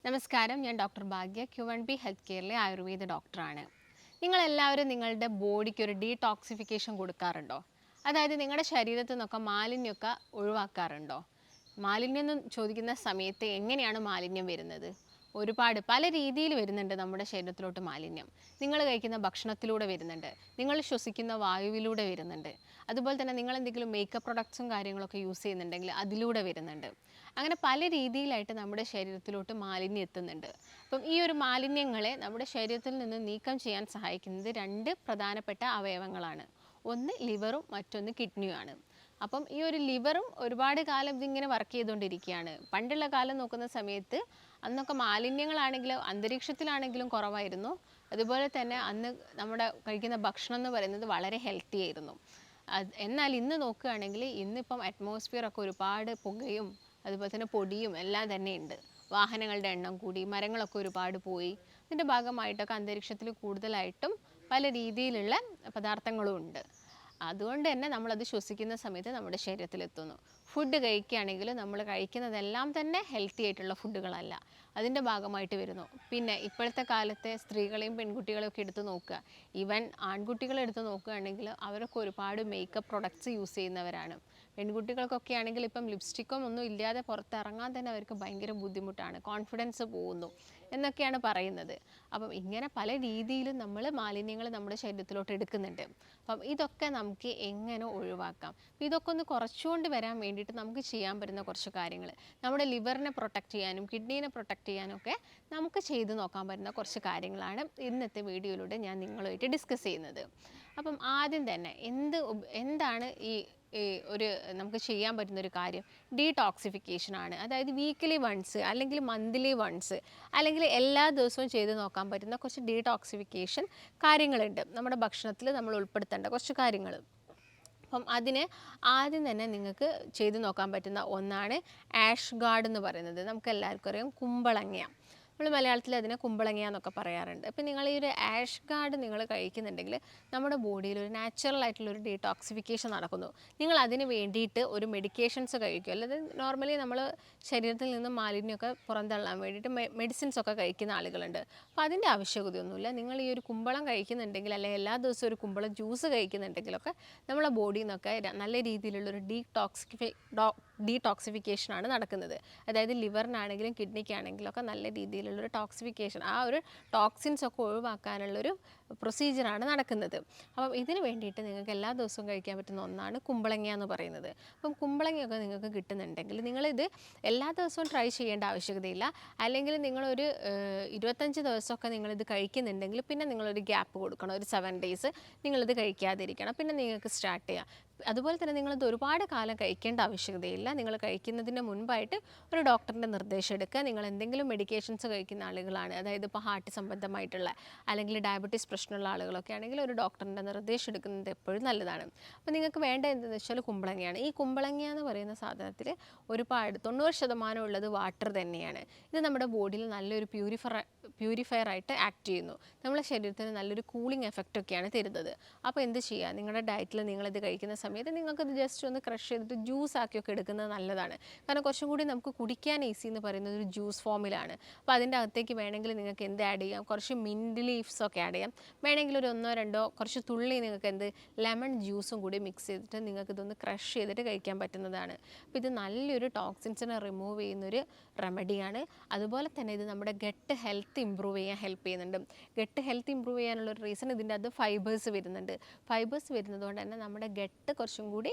നമസ്കാരം, ഞാൻ ഡോക്ടർ ഭാഗ്യ Q1B health കെയറിലെ Ayurveda ഡോക്ടറാണ്. നിങ്ങളെല്ലാവരും നിങ്ങളുടെ ബോഡിക്ക് ഒരു ഡീടോക്സിഫിക്കേഷൻ കൊടുക്കാറുണ്ടോ? അതായത് നിങ്ങളുടെ ശരീരത്തിൽ നിന്നൊക്കെ മാലിന്യമൊക്കെ ഒഴിവാക്കാറുണ്ടോ? മാലിന്യം എന്ന് ചോദിക്കുന്ന സമയത്ത് എങ്ങനെയാണ് മാലിന്യം വരുന്നത്? ഒരുപാട് പല രീതിയിൽ വരുന്നുണ്ട് നമ്മുടെ ശരീരത്തിലോട്ട് മാലിന്യം. നിങ്ങൾ കഴിക്കുന്ന ഭക്ഷണത്തിലൂടെ വരുന്നുണ്ട്, നിങ്ങൾ ശ്വസിക്കുന്ന വായുവിലൂടെ വരുന്നുണ്ട്, അതുപോലെ തന്നെ നിങ്ങൾ എന്തെങ്കിലും മേക്കപ്പ് പ്രൊഡക്ട്സും കാര്യങ്ങളൊക്കെ യൂസ് ചെയ്യുന്നുണ്ടെങ്കിൽ അതിലൂടെ വരുന്നുണ്ട്. അങ്ങനെ പല രീതിയിലായിട്ട് നമ്മുടെ ശരീരത്തിലോട്ട് മാലിന്യം എത്തുന്നുണ്ട്. അപ്പം ഈ ഒരു മാലിന്യങ്ങളെ നമ്മുടെ ശരീരത്തിൽ നിന്ന് നീക്കം ചെയ്യാൻ സഹായിക്കുന്നത് രണ്ട് പ്രധാനപ്പെട്ട അവയവങ്ങളാണ്. ഒന്ന് ലിവറും മറ്റൊന്ന് കിഡ്നിയുമാണ്. അപ്പം ഈ ഒരു ലിവറും ഒരുപാട് കാലം ഇതിങ്ങനെ വർക്ക് ചെയ്തുകൊണ്ടിരിക്കുകയാണ്. പണ്ടുള്ള കാലം നോക്കുന്ന സമയത്ത് അന്നൊക്കെ മാലിന്യങ്ങളാണെങ്കിലും അന്തരീക്ഷത്തിലാണെങ്കിലും കുറവായിരുന്നു. അതുപോലെ തന്നെ അന്ന് നമ്മുടെ കഴിക്കുന്ന ഭക്ഷണം എന്ന് പറയുന്നത് വളരെ ഹെൽത്തി ആയിരുന്നു. എന്നാൽ ഇന്ന് നോക്കുകയാണെങ്കിൽ ഇന്നിപ്പം അറ്റ്മോസ്ഫിയറൊക്കെ ഒരുപാട് പുകയും അതുപോലെ തന്നെ പൊടിയും എല്ലാം തന്നെ ഉണ്ട്. വാഹനങ്ങളുടെ എണ്ണം കൂടി, മരങ്ങളൊക്കെ ഒരുപാട് പോയി. ഇതിൻ്റെ ഭാഗമായിട്ടൊക്കെ അന്തരീക്ഷത്തിൽ കൂടുതലായിട്ടും പല രീതിയിലുള്ള പദാർത്ഥങ്ങളും ഉണ്ട്. അതുകൊണ്ട് തന്നെ നമ്മളത് ശ്വസിക്കുന്ന സമയത്ത് നമ്മുടെ ശരീരത്തിലെത്തുന്നു. ഫുഡ് കഴിക്കുകയാണെങ്കിൽ നമ്മൾ കഴിക്കുന്നതെല്ലാം തന്നെ ഹെൽത്തി ആയിട്ടുള്ള ഫുഡുകളല്ല, അതിൻ്റെ ഭാഗമായിട്ട് വരുന്നു. പിന്നെ ഇപ്പോഴത്തെ കാലത്തെ സ്ത്രീകളെയും പെൺകുട്ടികളെയും ഒക്കെ എടുത്ത് നോക്കുക, ഈവൻ ആൺകുട്ടികളെ എടുത്ത് നോക്കുകയാണെങ്കിൽ അവരൊക്കെ ഒരുപാട് മേക്കപ്പ് പ്രൊഡക്ട്സ് യൂസ് ചെയ്യുന്നവരാണ്. പെൺകുട്ടികൾക്കൊക്കെ ആണെങ്കിൽ ഇപ്പം ലിപ്സ്റ്റിക്കും ഒന്നും ഇല്ലാതെ പുറത്തിറങ്ങാൻ തന്നെ അവർക്ക് ഭയങ്കര ബുദ്ധിമുട്ടാണ്, കോൺഫിഡൻസ് പോകുന്നു എന്നൊക്കെയാണ് പറയുന്നത്. അപ്പം ഇങ്ങനെ പല രീതിയിലും നമ്മൾ മാലിന്യങ്ങൾ നമ്മുടെ ശരീരത്തിലോട്ട് എടുക്കുന്നുണ്ട്. അപ്പം ഇതൊക്കെ നമുക്ക് എങ്ങനെ ഒഴിവാക്കാം? ഇതൊക്കെ ഒന്ന് കുറച്ചുകൊണ്ട് വരാൻ വേണ്ടിയിട്ട് നമുക്ക് ചെയ്യാൻ പറ്റുന്ന കുറച്ച് കാര്യങ്ങൾ, നമ്മുടെ ലിവറിനെ പ്രൊട്ടക്റ്റ് ചെയ്യാനും കിഡ്നീനെ പ്രൊട്ടക്റ്റ് ചെയ്യാനും ഒക്കെ നമുക്ക് ചെയ്ത് നോക്കാൻ പറ്റുന്ന കുറച്ച് കാര്യങ്ങളാണ് ഇന്നത്തെ വീഡിയോയിലൂടെ ഞാൻ നിങ്ങളുമായിട്ട് ഡിസ്കസ് ചെയ്യുന്നത്. അപ്പം ആദ്യം തന്നെ എന്താണ് ഈ ഒരു നമുക്ക് ചെയ്യാൻ പറ്റുന്നൊരു കാര്യം ഡീടോക്സിഫിക്കേഷൻ ആണ്. അതായത് വീക്കിലി വൺസ് അല്ലെങ്കിൽ മന്ത്ലി വൺസ് അല്ലെങ്കിൽ എല്ലാ ദിവസവും ചെയ്ത് നോക്കാൻ പറ്റുന്ന കുറച്ച് ഡീടോക്സിഫിക്കേഷൻ കാര്യങ്ങളുണ്ട്. നമ്മുടെ ഭക്ഷണത്തിൽ നമ്മൾ ഉൾപ്പെടുത്തേണ്ട കുറച്ച് കാര്യങ്ങൾ. അപ്പം അതിന് ആദ്യം തന്നെ നിങ്ങൾക്ക് ചെയ്ത് നോക്കാൻ പറ്റുന്ന ഒന്നാണ് ആഷ് ഗാർഡ് എന്ന് പറയുന്നത്. നമുക്ക് എല്ലാവർക്കും അറിയാം, കുമ്പളങ്ങ. നമ്മൾ മലയാളത്തിൽ അതിനെ കുമ്പളങ്ങ എന്നൊക്കെ പറയാറുണ്ട്. അപ്പം നിങ്ങൾ ഈ ഒരു ആഷ് ഗാർഡ് നിങ്ങൾ കഴിക്കുന്നുണ്ടെങ്കിൽ നമ്മുടെ ബോഡിയിൽ ഒരു നാച്ചുറൽ ആയിട്ടുള്ളൊരു ഡീടോക്സിഫിക്കേഷൻ നടക്കുന്നു. നിങ്ങൾ അതിന് വേണ്ടിയിട്ട് ഒരു മെഡിക്കേഷൻസ് കഴിക്കും, അല്ലാതെ നോർമലി നമ്മൾ ശരീരത്തിൽ നിന്ന് മാലിന്യമൊക്കെ പുറന്തള്ളാൻ വേണ്ടിയിട്ട് മെഡിസിൻസ് ഒക്കെ കഴിക്കുന്ന ആളുകളുണ്ട്. അപ്പോൾ അതിൻ്റെ ആവശ്യകതയൊന്നുമില്ല. നിങ്ങൾ ഈ ഒരു കുമ്പളം കഴിക്കുന്നുണ്ടെങ്കിൽ, അല്ലെങ്കിൽ എല്ലാ ദിവസവും ഒരു കുമ്പളം ജ്യൂസ് കഴിക്കുന്നുണ്ടെങ്കിലൊക്കെ നമ്മളെ ബോഡിയിൽ നിന്നൊക്കെ നല്ല രീതിയിലുള്ളൊരു ഡീടോക്സിഫിക്കേഷനാണ് നടക്കുന്നത്. അതായത് ലിവറിനാണെങ്കിലും കിഡ്നിക്കാണെങ്കിലും ഒക്കെ നല്ല രീതിയിലുള്ളൊരു ടോക്സിഫിക്കേഷൻ, ആ ഒരു ടോക്സിൻസ് ഒക്കെ ഒഴിവാക്കാനുള്ളൊരു പ്രൊസീജിയറാണ് നടക്കുന്നത്. അപ്പം ഇതിന് വേണ്ടിയിട്ട് നിങ്ങൾക്ക് എല്ലാ ദിവസവും കഴിക്കാൻ പറ്റുന്ന ഒന്നാണ് കുമ്പളങ്ങ എന്ന് പറയുന്നത്. അപ്പം കുമ്പളങ്ങയൊക്കെ നിങ്ങൾക്ക് കിട്ടുന്നുണ്ടെങ്കിൽ നിങ്ങളിത് എല്ലാ ദിവസവും ട്രൈ ചെയ്യേണ്ട ആവശ്യകതയില്ല. അല്ലെങ്കിൽ നിങ്ങളൊരു 25 ദിവസമൊക്കെ നിങ്ങളിത് കഴിക്കുന്നുണ്ടെങ്കിൽ പിന്നെ നിങ്ങളൊരു ഗ്യാപ്പ് കൊടുക്കണം, ഒരു 7 ഡേയ്സ് നിങ്ങളിത് കഴിക്കാതിരിക്കണം, പിന്നെ നിങ്ങൾക്ക് സ്റ്റാർട്ട് ചെയ്യാം. അതുപോലെ തന്നെ നിങ്ങളിത് ഒരുപാട് കാലം കഴിക്കേണ്ട ആവശ്യകതയില്ല. നിങ്ങൾ കഴിക്കുന്നതിന് മുൻപായിട്ട് ഒരു ഡോക്ടറിൻ്റെ നിർദ്ദേശം എടുക്കുക. നിങ്ങൾ എന്തെങ്കിലും മെഡിക്കേഷൻസ് കഴിക്കുന്ന ആളുകളാണ്, അതായത് ഇപ്പോൾ ഹാർട്ട് സംബന്ധമായിട്ടുള്ള അല്ലെങ്കിൽ ഡയബറ്റീസ് പ്രശ്നമുള്ള ആളുകളൊക്കെ ആണെങ്കിൽ ഒരു ഡോക്ടറിൻ്റെ നിർദ്ദേശം എടുക്കുന്നത് എപ്പോഴും നല്ലതാണ്. അപ്പോൾ നിങ്ങൾക്ക് വേണ്ട എന്തെന്ന് വെച്ചാൽ കുമ്പളങ്ങയാണ്. ഈ കുമ്പളങ്ങ എന്ന് പറയുന്ന സാധനത്തിൽ ഒരുപാട് 90% ഉള്ളത് വാട്ടർ തന്നെയാണ്. ഇത് നമ്മുടെ ബോഡിയിൽ നല്ലൊരു പ്യൂരിഫയർ ആയിട്ട് ആക്ട് ചെയ്യുന്നു. നമ്മുടെ ശരീരത്തിന് നല്ലൊരു കൂളിംഗ് എഫക്റ്റൊക്കെയാണ് തരുന്നത്. അപ്പോൾ എന്ത് ചെയ്യുക, നിങ്ങളുടെ ഡയറ്റിൽ നിങ്ങളിത് കഴിക്കുന്ന സമയത്ത് നിങ്ങൾക്കത് ജസ്റ്റ് ഒന്ന് ക്രഷ് ചെയ്തിട്ട് ജ്യൂസ് ആക്കിയൊക്കെ എടുക്കുന്നത് നല്ലതാണ്. കാരണം കുറച്ചും കൂടി നമുക്ക് കുടിക്കാൻ ഈസി എന്ന് പറയുന്നത് ഒരു ജ്യൂസ് ഫോമിലാണ്. അപ്പോൾ അതിൻ്റെ അകത്തേക്ക് വേണമെങ്കിൽ നിങ്ങൾക്ക് എന്ത് ആഡ് ചെയ്യാം, കുറച്ച് മിൻറ്റ് ലീവ്സ് ഒക്കെ ആഡ് ചെയ്യാം. വേണമെങ്കിൽ ഒരു 1-2 കുറച്ച് തുള്ളി നിങ്ങൾക്ക് ലെമൺ ജ്യൂസും കൂടി മിക്സ് ചെയ്തിട്ട് നിങ്ങൾക്കിതൊന്ന് ക്രഷ് ചെയ്തിട്ട് കഴിക്കാൻ പറ്റുന്നതാണ്. അപ്പോൾ ഇത് നല്ലൊരു ടോക്സിൻസിനെ റിമൂവ് ചെയ്യുന്നൊരു റെമഡിയാണ്. അതുപോലെ തന്നെ ഇത് നമ്മുടെ ഗട്ട് ഹെൽത്ത് ഇമ്പ്രൂവ് ചെയ്യാൻ ഹെൽപ്പ് ചെയ്യുന്നുണ്ട്. ഗട്ട് ഹെൽത്ത് ഇമ്പ്രൂവ് ചെയ്യാനുള്ളൊരു റീസൺ ഇതിൻ്റെ അത് ഫൈബേഴ്സ് വരുന്നുണ്ട്. ഫൈബേഴ്സ് വരുന്നത് കൊണ്ട് തന്നെ നമ്മുടെ ഗട്ട് കുറച്ചും കൂടി,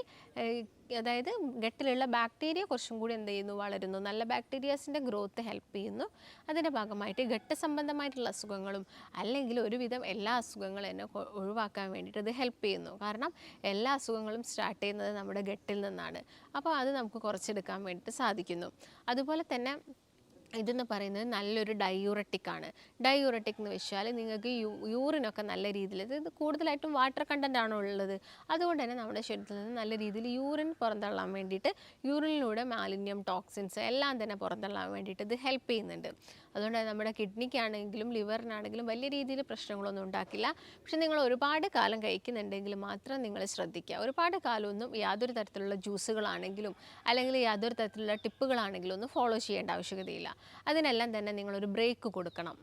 അതായത് ഗട്ടിലുള്ള ബാക്ടീരിയ കുറച്ചും കൂടി എന്ത് ചെയ്യുന്നു, വളരുന്നു. നല്ല ബാക്ടീരിയാസിൻ്റെ ഗ്രോത്ത് ഹെൽപ്പ് ചെയ്യുന്നു. അതിൻ്റെ ഭാഗമായിട്ട് ഗട്ട് സംബന്ധമായിട്ടുള്ള അസുഖങ്ങളും അല്ലെങ്കിൽ ഒരുവിധം എല്ലാ അസുഖങ്ങളും തന്നെ ഒഴിവാക്കാൻ വേണ്ടിയിട്ട് ഇത് ഹെൽപ്പ് ചെയ്യുന്നു. കാരണം എല്ലാ അസുഖങ്ങളും സ്റ്റാർട്ട് ചെയ്യുന്നത് നമ്മുടെ ഗട്ടിൽ നിന്നാണ്. അപ്പോൾ അത് നമുക്ക് കുറച്ചെടുക്കാൻ വേണ്ടിയിട്ട് സാധിക്കുന്നു. അതുപോലെ തന്നെ ഇതെന്ന് പറയുന്നത് നല്ലൊരു ഡയൂററ്റിക്കാണ്. ഡയൂററ്റിക് എന്ന് വെച്ചാൽ നിങ്ങൾക്ക് യൂറിനൊക്കെ നല്ല രീതിയിൽ, ഇത് കൂടുതലായിട്ടും വാട്ടർ കണ്ടൻ്റ് ആണോ ഉള്ളത്, അതുകൊണ്ട് തന്നെ നമ്മുടെ ശരീരത്തിൽ നിന്ന് നല്ല രീതിയിൽ യൂറിൻ പുറന്തള്ളാൻ വേണ്ടിയിട്ട്, യൂറിനിലൂടെ മാലിന്യം ടോക്സിൻസ് എല്ലാം തന്നെ പുറന്തള്ളാൻ വേണ്ടിയിട്ട് ഇത് ഹെൽപ്പ് ചെയ്യുന്നുണ്ട്. അതുകൊണ്ട് നമ്മുടെ കിഡ്നിക്കാണെങ്കിലും ലിവറിനാണെങ്കിലും വലിയ രീതിയിൽ പ്രശ്നങ്ങളൊന്നും ഉണ്ടാക്കില്ല. പക്ഷെ നിങ്ങൾ ഒരുപാട് കാലം കഴിക്കുന്നുണ്ടെങ്കിൽ മാത്രം നിങ്ങൾ ശ്രദ്ധിക്കുക. ഒരുപാട് കാലമൊന്നും യാതൊരു തരത്തിലുള്ള ജ്യൂസുകളാണെങ്കിലും അല്ലെങ്കിൽ യാതൊരു തരത്തിലുള്ള ടിപ്പുകളാണെങ്കിലും ഒന്നും ഫോളോ ചെയ്യേണ്ട ആവശ്യകതയില്ല. അതിനെല്ലാം തന്നെ നിങ്ങളൊരു ബ്രേക്ക് കൊടുക്കണം.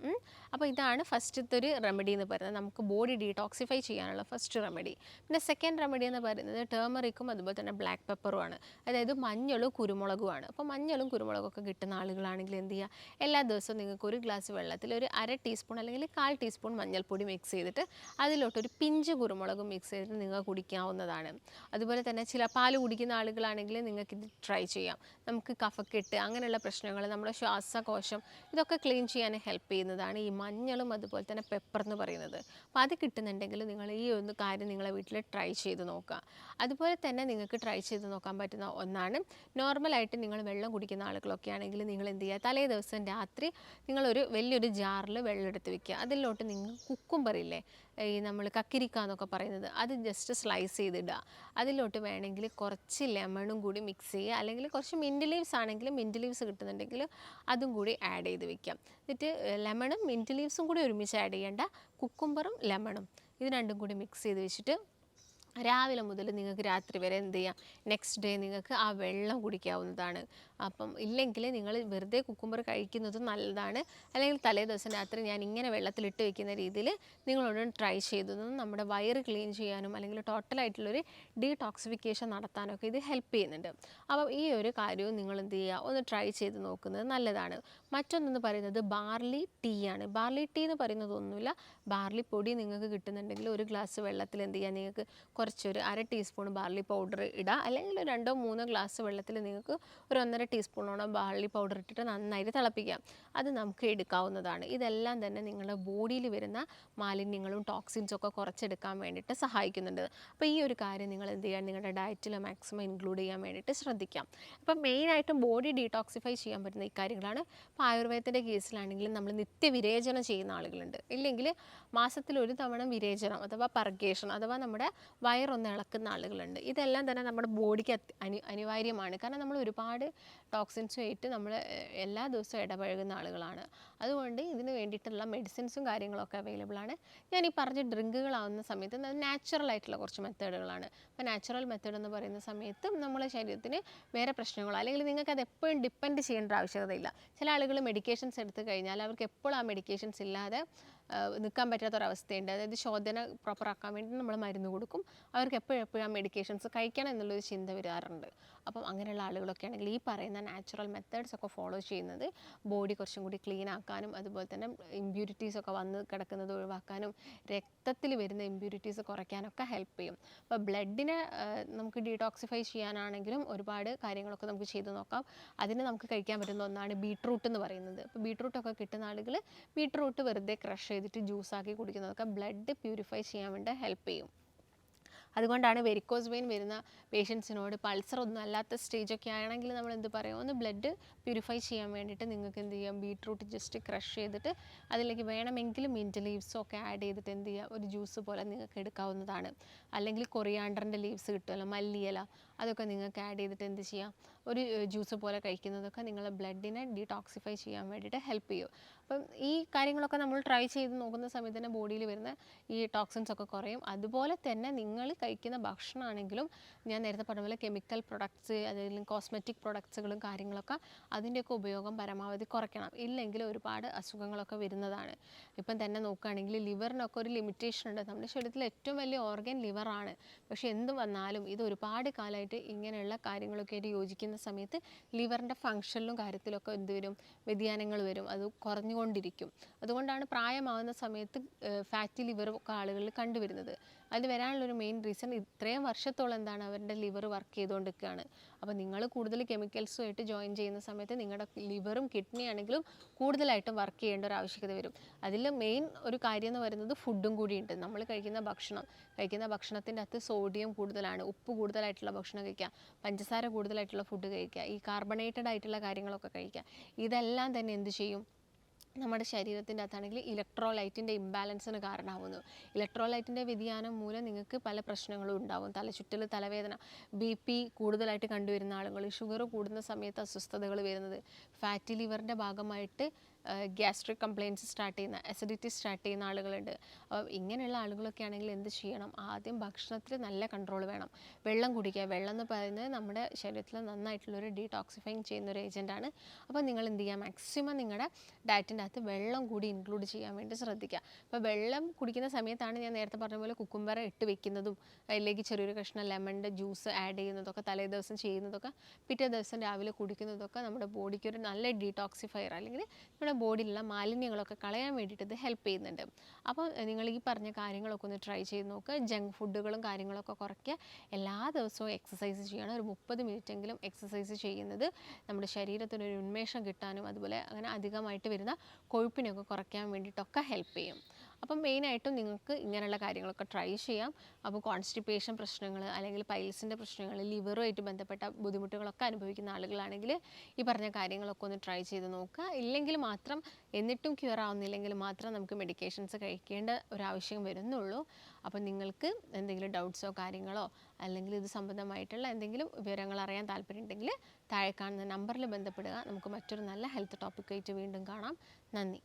അപ്പോൾ ഇതാണ് ഫസ്റ്റത്തെ ഒരു റെമഡി എന്ന് പറയുന്നത്, നമുക്ക് ബോഡി ഡീടോക്സിഫൈ ചെയ്യാനുള്ള ഫസ്റ്റ് റെമഡി. പിന്നെ സെക്കൻഡ് റെമഡി എന്ന് പറയുന്നത് ടേമറിക്കും അതുപോലെ തന്നെ ബ്ലാക്ക് പെപ്പറുമാണ്, അതായത് മഞ്ഞളും കുരുമുളകുമാണ്. അപ്പോൾ മഞ്ഞളും കുരുമുളകൊക്കെ കിട്ടുന്ന ആളുകളാണെങ്കിൽ എന്ത് ചെയ്യുക, എല്ലാ ദിവസവും നിങ്ങൾക്ക് ഒരു ഗ്ലാസ് വെള്ളത്തിൽ ഒരു 1/2 ടീസ്പൂൺ അല്ലെങ്കിൽ 1/4 ടീസ്പൂൺ മഞ്ഞൾപ്പൊടി മിക്സ് ചെയ്തിട്ട് അതിലോട്ടൊരു പിഞ്ച് കുരുമുളകും മിക്സ് ചെയ്തിട്ട് നിങ്ങൾ കുടിക്കാവുന്നതാണ്. അതുപോലെ തന്നെ ചില പാല് കുടിക്കുന്ന ആളുകളാണെങ്കിൽ നിങ്ങൾക്കിത് ട്രൈ ചെയ്യാം. നമുക്ക് കഫക്കെട്ട് അങ്ങനെയുള്ള പ്രശ്നങ്ങൾ, നമ്മുടെ ശ്വാസകോശം ഇതൊക്കെ ക്ലീൻ ചെയ്യാൻ ഹെൽപ്പ് ചെയ്യുന്നതാണ് ഈ മഞ്ഞളും അതുപോലെ തന്നെ പെപ്പർ എന്ന് പറയുന്നത്. അപ്പോൾ അത് കിട്ടുന്നുണ്ടെങ്കിൽ നിങ്ങൾ ഈ ഒന്ന് കാര്യം നിങ്ങളെ വീട്ടിൽ ട്രൈ ചെയ്ത് നോക്കുക. അതുപോലെ തന്നെ നിങ്ങൾക്ക് ട്രൈ ചെയ്ത് നോക്കാൻ പറ്റുന്ന ഒന്നാണ്, നോർമലായിട്ട് നിങ്ങൾ വെള്ളം കുടിക്കുന്ന ആളുകളൊക്കെ ആണെങ്കിൽ നിങ്ങൾ എന്ത് ചെയ്യുക, തലേ ദിവസം രാത്രി നിങ്ങളൊരു വലിയൊരു ജാറിൽ വെള്ളം എടുത്ത് വെക്കുക. അതിലോട്ട് നിങ്ങൾ കുക്കുംബറില്ലേ, ഈ നമ്മൾ കക്കിരിക്ക എന്നൊക്കെ പറയുന്നത്, അത് ജസ്റ്റ് സ്ലൈസ് ചെയ്തിടുക. അതിലോട്ട് വേണമെങ്കിൽ കുറച്ച് ലെമണും കൂടി മിക്സ് ചെയ്യുക, അല്ലെങ്കിൽ കുറച്ച് മിൻറ്റ് ലീവ്സ് ആണെങ്കിൽ മിൻറ്റ് ലീവ്സ് കിട്ടുന്നുണ്ടെങ്കിൽ അതും കൂടി ആഡ് ചെയ്ത് വെക്കാം. എന്നിട്ട് ലെമണും മിൻറ്റ് ലീവ്സും കൂടി ഒരുമിച്ച് ആഡ് ചെയ്യേണ്ട, കുക്കുംബറും ലെമണും ഇത് രണ്ടും കൂടി മിക്സ് ചെയ്ത് വെച്ചിട്ട് രാവിലെ മുതൽ നിങ്ങൾക്ക് രാത്രി വരെ എന്ത് ചെയ്യാം, നെക്സ്റ്റ് ഡേ നിങ്ങൾക്ക് ആ വെള്ളം കുടിക്കാവുന്നതാണ്. അപ്പം ഇല്ലെങ്കിൽ നിങ്ങൾ വെറുതെ കുക്കുംബർ കഴിക്കുന്നത് നല്ലതാണ്. അല്ലെങ്കിൽ തലേ ദിവസം രാത്രി ഞാൻ ഇങ്ങനെ വെള്ളത്തിലിട്ട് വെക്കുന്ന രീതിയിൽ നിങ്ങളോട് ട്രൈ ചെയ്തതും നമ്മുടെ വയറ് ക്ലീൻ ചെയ്യാനും അല്ലെങ്കിൽ ടോട്ടലായിട്ടുള്ളൊരു ഡീടോക്സിഫിക്കേഷൻ നടത്താനൊക്കെ ഇത് ഹെൽപ്പ് ചെയ്യുന്നുണ്ട്. അപ്പം ഈ ഒരു കാര്യവും നിങ്ങൾ എന്ത് ചെയ്യുക, ഒന്ന് ട്രൈ ചെയ്ത് നോക്കുന്നത് നല്ലതാണ്. മറ്റൊന്നെന്ന് പറയുന്നത് ബാർലി ടീ ആണ്. ബാർലി ടീ എന്ന് പറയുന്നത് ഒന്നുമില്ല, ബാർലി പൊടി നിങ്ങൾക്ക് കിട്ടുന്നുണ്ടെങ്കിൽ ഒരു ഗ്ലാസ് വെള്ളത്തിൽ എന്ത് ചെയ്യുക, നിങ്ങൾക്ക് കുറച്ചൊരു 1/2 ടീസ്പൂൺ ബാർലി പൗഡർ ഇടുക, അല്ലെങ്കിൽ 2-3 ഗ്ലാസ് വെള്ളത്തിൽ നിങ്ങൾക്ക് ഒരു 1.5 ടീസ്പൂണോളം ബാർലി പൗഡർ ഇട്ടിട്ട് നന്നായിട്ട് തിളപ്പിക്കാം. അത് നമുക്ക് എടുക്കാവുന്നതാണ്. ഇതെല്ലാം തന്നെ നിങ്ങളുടെ ബോഡിയിൽ വരുന്ന മാലിന്യങ്ങളും ടോക്സിൻസും ഒക്കെ കുറച്ചെടുക്കാൻ വേണ്ടിയിട്ട് സഹായിക്കുന്നുണ്ട്. അപ്പോൾ ഈ ഒരു കാര്യം നിങ്ങൾ എന്ത് ചെയ്യുക, നിങ്ങളുടെ ഡയറ്റിൽ മാക്സിമം ഇൻക്ലൂഡ് ചെയ്യാൻ വേണ്ടിയിട്ട് ശ്രദ്ധിക്കാം. അപ്പം മെയിനായിട്ടും ബോഡി ഡീടോക്സിഫൈ ചെയ്യാൻ പറ്റുന്ന ഈ കാര്യങ്ങളാണ്. ഇപ്പോൾ ആയുർവേദത്തിൻ്റെ കേസിലാണെങ്കിലും നമ്മൾ നിത്യവിരേചനം ചെയ്യുന്ന ആളുകളുണ്ട്, ഇല്ലെങ്കിൽ മാസത്തിൽ ഒരു തവണ വിരേചനം അഥവാ പർഗേഷൻ അഥവാ നമ്മുടെ വയറൊന്ന് ഇളക്കുന്ന ആളുകളുണ്ട്. ഇതെല്ലാം തന്നെ നമ്മുടെ ബോഡിക്ക് അനിവാര്യമാണ്. കാരണം നമ്മൾ ഒരുപാട് ടോക്സിൻസുമായിട്ട് നമ്മൾ എല്ലാ ദിവസവും ഇടപഴകുന്ന ആളുകളാണ്. അതുകൊണ്ട് ഇതിന് വേണ്ടിയിട്ടുള്ള മെഡിസിൻസും കാര്യങ്ങളൊക്കെ അവൈലബിൾ ആണ്. ഞാൻ ഈ പറഞ്ഞ ഡ്രിങ്കുകളാവുന്ന സമയത്ത് അത് നാച്ചുറൽ ആയിട്ടുള്ള കുറച്ച് മെത്തേഡുകളാണ്. അപ്പോൾ നാച്ചുറൽ മെത്തേഡ് എന്ന് പറയുന്ന സമയത്ത് നമ്മുടെ ശരീരത്തിന് വേറെ പ്രശ്നങ്ങളോ അല്ലെങ്കിൽ നിങ്ങൾക്ക് അത് എപ്പോഴും ഡിപ്പെൻഡ് ചെയ്യേണ്ട ആവശ്യകതയില്ല. ചില ആളുകൾ മെഡിക്കേഷൻസ് എടുത്തു കഴിഞ്ഞാൽ അവർക്ക് എപ്പോഴും ആ മെഡിക്കേഷൻസ് ഇല്ലാതെ നിൽക്കാൻ പറ്റാത്തൊരവസ്ഥയുണ്ട്. അതായത് ശോധന പ്രോപ്പറാക്കാൻ വേണ്ടി നമ്മൾ മരുന്ന് കൊടുക്കും, അവർക്ക് എപ്പോഴും ആ മെഡിക്കേഷൻസ് കഴിക്കണം എന്നുള്ളൊരു ചിന്ത വരാറുണ്ട്. അപ്പം അങ്ങനെയുള്ള ആളുകളൊക്കെ ആണെങ്കിൽ ഈ പറയുന്ന നാച്ചുറൽ മെത്തേഡ്സ് ഒക്കെ ഫോളോ ചെയ്യുന്നത് ബോഡി കുറച്ചും കൂടി ക്ലീൻ ആക്കാനും അതുപോലെ തന്നെ ഇമ്പ്യൂരിറ്റീസ് ഒക്കെ വന്ന് കിടക്കുന്നത് ഒഴിവാക്കാനും രക്തത്തിൽ വരുന്ന ഇമ്പ്യൂരിറ്റീസ് കുറയ്ക്കാനൊക്കെ ഹെൽപ്പ് ചെയ്യും. അപ്പോൾ ബ്ലഡിനെ നമുക്ക് ഡീടോക്സിഫൈ ചെയ്യാനാണെങ്കിലും ഒരുപാട് കാര്യങ്ങളൊക്കെ നമുക്ക് ചെയ്ത് നോക്കാം. അതിന് നമുക്ക് കഴിക്കാൻ പറ്റുന്ന ഒന്നാണ് ബീട്രൂട്ട് എന്ന് പറയുന്നത്. അപ്പോൾ ബീട്രൂട്ടൊക്കെ കിട്ടുന്ന ആളുകൾ ബീട്രൂട്ട് വെറുതെ ക്രഷ് ചെയ്തിട്ട് ജ്യൂസാക്കി കുടിക്കുന്നതൊക്കെ ബ്ലഡ് പ്യൂരിഫൈ ചെയ്യാൻ വേണ്ടി ഹെൽപ്പ് ചെയ്യും. അതുകൊണ്ടാണ് വെരിക്കോസ് വെയിൻ വരുന്ന പേഷ്യൻസിനോട് പൾസർ ഒന്നും അല്ലാത്ത സ്റ്റേജൊക്കെ ആണെങ്കിൽ നമ്മൾ എന്ത് പറയും, ഒന്ന് ബ്ലഡ് പ്യൂരിഫൈ ചെയ്യാൻ വേണ്ടിയിട്ട് നിങ്ങൾക്ക് എന്ത് ചെയ്യാം, ബീട്രൂട്ട് ജസ്റ്റ് ക്രഷ് ചെയ്തിട്ട് അതിലേക്ക് വേണമെങ്കിൽ മിൻറ്റ് ലീവ്സും ഒക്കെ ആഡ് ചെയ്തിട്ട് എന്ത് ചെയ്യുക, ഒരു ജ്യൂസ് പോലെ നിങ്ങൾക്ക് എടുക്കാവുന്നതാണ്. അല്ലെങ്കിൽ കൊറിയാണ്ടറിൻ്റെ ലീവ്സ് കിട്ടുമല്ലോ, മല്ലിയില, അതൊക്കെ നിങ്ങൾക്ക് ആഡ് ചെയ്തിട്ട് എന്ത് ചെയ്യാം, ഒരു ജ്യൂസ് പോലെ കഴിക്കുന്നതൊക്കെ നിങ്ങളെ ബ്ലഡിനെ ഡീടോക്സിഫൈ ചെയ്യാൻ വേണ്ടിയിട്ട് ഹെൽപ്പ് ചെയ്യും. അപ്പം ഈ കാര്യങ്ങളൊക്കെ നമ്മൾ ട്രൈ ചെയ്ത് നോക്കുന്ന സമയത്ത് തന്നെ ബോഡിയിൽ വരുന്ന ഈ ടോക്സിൻസ് ഒക്കെ കുറയും. അതുപോലെ തന്നെ നിങ്ങൾ കഴിക്കുന്ന ഭക്ഷണമാണെങ്കിലും ഞാൻ നേരത്തെ പറഞ്ഞ പോലെ കെമിക്കൽ പ്രൊഡക്ട്സ് അല്ലെങ്കിൽ കോസ്മെറ്റിക് പ്രൊഡക്ട്സുകളും കാര്യങ്ങളൊക്കെ അതിൻ്റെയൊക്കെ ഉപയോഗം പരമാവധി കുറയ്ക്കണം. ഇല്ലെങ്കിൽ ഒരുപാട് അസുഖങ്ങളൊക്കെ വരുന്നതാണ്. ഇപ്പം തന്നെ നോക്കുകയാണെങ്കിൽ ലിവറിനൊക്കെ ഒരു ലിമിറ്റേഷൻ ഉണ്ട്. നമ്മുടെ ശരീരത്തിൽ ഏറ്റവും വലിയ ഓർഗൻ ലിവറാണ്. പക്ഷേ എന്ത് വന്നാലും ഇത് ഒരുപാട് കാലമായിട്ട് ഇങ്ങനെയുള്ള കാര്യങ്ങളൊക്കെ ആയിട്ട് യോജിക്കുന്ന സമയത്ത് ലിവറിൻ്റെ ഫങ്ഷനിലും കാര്യത്തിലൊക്കെ എന്ത് വരും, വ്യതിയാനങ്ങൾ വരും, അത് കുറഞ്ഞുകൊണ്ടിരിക്കും. അതുകൊണ്ടാണ് പ്രായമാകുന്ന സമയത്ത് ഫാറ്റി ലിവർ ഒക്കെ ആളുകളിൽ കണ്ടുവരുന്നത്. അത് വരാനുള്ളൊരു മെയിൻ റീസൺ ഇത്രയും വർഷത്തോളം എന്താണ് അവരുടെ ലിവർ വർക്ക് ചെയ്തുകൊണ്ടിരിക്കുകയാണ്. അപ്പോൾ നിങ്ങൾ കൂടുതൽ കെമിക്കൽസുമായിട്ട് ജോയിൻ ചെയ്യുന്ന സമയത്ത് നിങ്ങളുടെ ലിവറും കിഡ്നി ആണെങ്കിലും കൂടുതലായിട്ടും വർക്ക് ചെയ്യേണ്ട ഒരു ആവശ്യകത വരും. അതിൽ മെയിൻ ഒരു കാര്യം എന്ന് പറയുന്നത് ഫുഡും കൂടിയുണ്ട്. നമ്മൾ കഴിക്കുന്ന ഭക്ഷണത്തിൻ്റെ അകത്ത് സോഡിയം കൂടുതലാണ്, ഉപ്പ് കൂടുതലായിട്ടുള്ള ഭക്ഷണം കഴിക്കുക, പഞ്ചസാര കൂടുതലായിട്ടുള്ള ഫുഡ് കഴിക്കുക, ഈ കാർബണേറ്റഡ് ആയിട്ടുള്ള കാര്യങ്ങളൊക്കെ കഴിക്കുക. ഇതെല്ലാം തന്നെ എന്ത് ചെയ്യും, നമ്മുടെ ശരീരത്തിൻ്റെ അകത്താണെങ്കിൽ ഇലക്ട്രോലൈറ്റിൻ്റെ ഇംബാലൻസിന് കാരണമാകുന്നു. ഇലക്ട്രോലൈറ്റിൻ്റെ വ്യതിയാനം മൂലം നിങ്ങൾക്ക് പല പ്രശ്നങ്ങളും ഉണ്ടാകും. തലചുറ്റൽ, തലവേദന, BP കൂടുതലായിട്ട് കണ്ടുവരുന്ന ആളുകൾ, ഷുഗർ കൂടുന്ന സമയത്ത് അസ്വസ്ഥതകൾ വരുന്നത്, ഫാറ്റി ലിവറിൻ്റെ ഭാഗമായിട്ട് ഗ്യാസ്ട്രിക് കംപ്ലയിൻറ്റ്സ് സ്റ്റാർട്ട് ചെയ്യുന്ന, അസിഡിറ്റി സ്റ്റാർട്ട് ചെയ്യുന്ന ആളുകളുണ്ട്. അപ്പോൾ ഇങ്ങനെയുള്ള ആളുകളൊക്കെ ആണെങ്കിൽ എന്ത് ചെയ്യണം? ആദ്യം ഭക്ഷണത്തിൽ നല്ല കൺട്രോൾ വേണം. വെള്ളം കുടിക്കുക. വെള്ളം എന്ന് പറയുന്നത് നമ്മുടെ ശരീരത്തിൽ നന്നായിട്ടുള്ളൊരു ഡീടോക്സിഫൈങ് ചെയ്യുന്നൊരു ഏജൻറ്റാണ്. അപ്പോൾ നിങ്ങൾ എന്ത് ചെയ്യുക? മാക്സിമം നിങ്ങളുടെ ഡയറ്റിൻ്റെ അകത്ത് വെള്ളം കൂടി ഇൻക്ലൂഡ് ചെയ്യാൻ വേണ്ടി ശ്രദ്ധിക്കുക. അപ്പോൾ വെള്ളം കുടിക്കുന്ന സമയത്താണ് ഞാൻ നേരത്തെ പറഞ്ഞ പോലെ കുക്കുംബർ ഇട്ട് വെക്കുന്നതും അതിലേക്ക് ചെറിയൊരു കഷ്ണം ലെമണിൻ്റെ ജ്യൂസ് ആഡ് ചെയ്യുന്നതൊക്കെ, തലേ ദിവസം ചെയ്യുന്നതൊക്കെ, പിറ്റേ ദിവസം രാവിലെ കുടിക്കുന്നതൊക്കെ നമ്മുടെ ബോഡിക്ക് ഒരു നല്ല ഡീടോക്സിഫയർ, അല്ലെങ്കിൽ നമ്മുടെ ബോഡിയിലുള്ള മാലിന്യങ്ങളൊക്കെ കളയാൻ വേണ്ടിയിട്ട് ഇത് ഹെൽപ്പ് ചെയ്യുന്നുണ്ട്. അപ്പോൾ നിങ്ങൾ ഈ പറഞ്ഞ കാര്യങ്ങളൊക്കെ ഒന്ന് ട്രൈ ചെയ്ത് നോക്കുക. ജങ്ക് ഫുഡുകളും കാര്യങ്ങളൊക്കെ കുറയ്ക്കുക. എല്ലാ ദിവസവും എക്സസൈസ് ചെയ്യണം. ഒരു 30 മിനിറ്റെങ്കിലും എക്സസൈസ് ചെയ്യുന്നത് നമ്മുടെ ശരീരത്തിനൊരു ഉന്മേഷം കിട്ടാനും അതുപോലെ അങ്ങനെ അധികമായിട്ട് വരുന്ന കൊഴുപ്പിനൊക്കെ കുറയ്ക്കാൻ വേണ്ടിയിട്ടൊക്കെ ഹെൽപ്പ് ചെയ്യും. അപ്പം മെയിനായിട്ടും നിങ്ങൾക്ക് ഇങ്ങനെയുള്ള കാര്യങ്ങളൊക്കെ ട്രൈ ചെയ്യാം. അപ്പോൾ കോൺസ്റ്റിപ്പേഷൻ പ്രശ്നങ്ങൾ, അല്ലെങ്കിൽ പൈൽസിൻ്റെ പ്രശ്നങ്ങൾ, ലിവറുമായിട്ട് ബന്ധപ്പെട്ട ബുദ്ധിമുട്ടുകളൊക്കെ അനുഭവിക്കുന്ന ആളുകളാണെങ്കിൽ ഈ പറഞ്ഞ കാര്യങ്ങളൊക്കെ ഒന്ന് ട്രൈ ചെയ്ത് നോക്കുക. ഇല്ലെങ്കിൽ മാത്രം, എന്നിട്ടും ക്യൂർ ആവുന്നില്ലെങ്കിൽ മാത്രം നമുക്ക് മെഡിക്കേഷൻസ് കഴിക്കേണ്ട ഒരാവശ്യം വരുന്നുള്ളൂ. അപ്പം നിങ്ങൾക്ക് എന്തെങ്കിലും ഡൗട്ട്സോ കാര്യങ്ങളോ അല്ലെങ്കിൽ ഇത് സംബന്ധമായിട്ടുള്ള എന്തെങ്കിലും വിവരങ്ങൾ അറിയാൻ താല്പര്യമുണ്ടെങ്കിൽ താഴെ കാണുന്ന നമ്പറിൽ ബന്ധപ്പെടുക. നമുക്ക് മറ്റൊരു നല്ല ഹെൽത്ത് ടോപ്പിക്കായിട്ട് വീണ്ടും കാണാം. നന്ദി.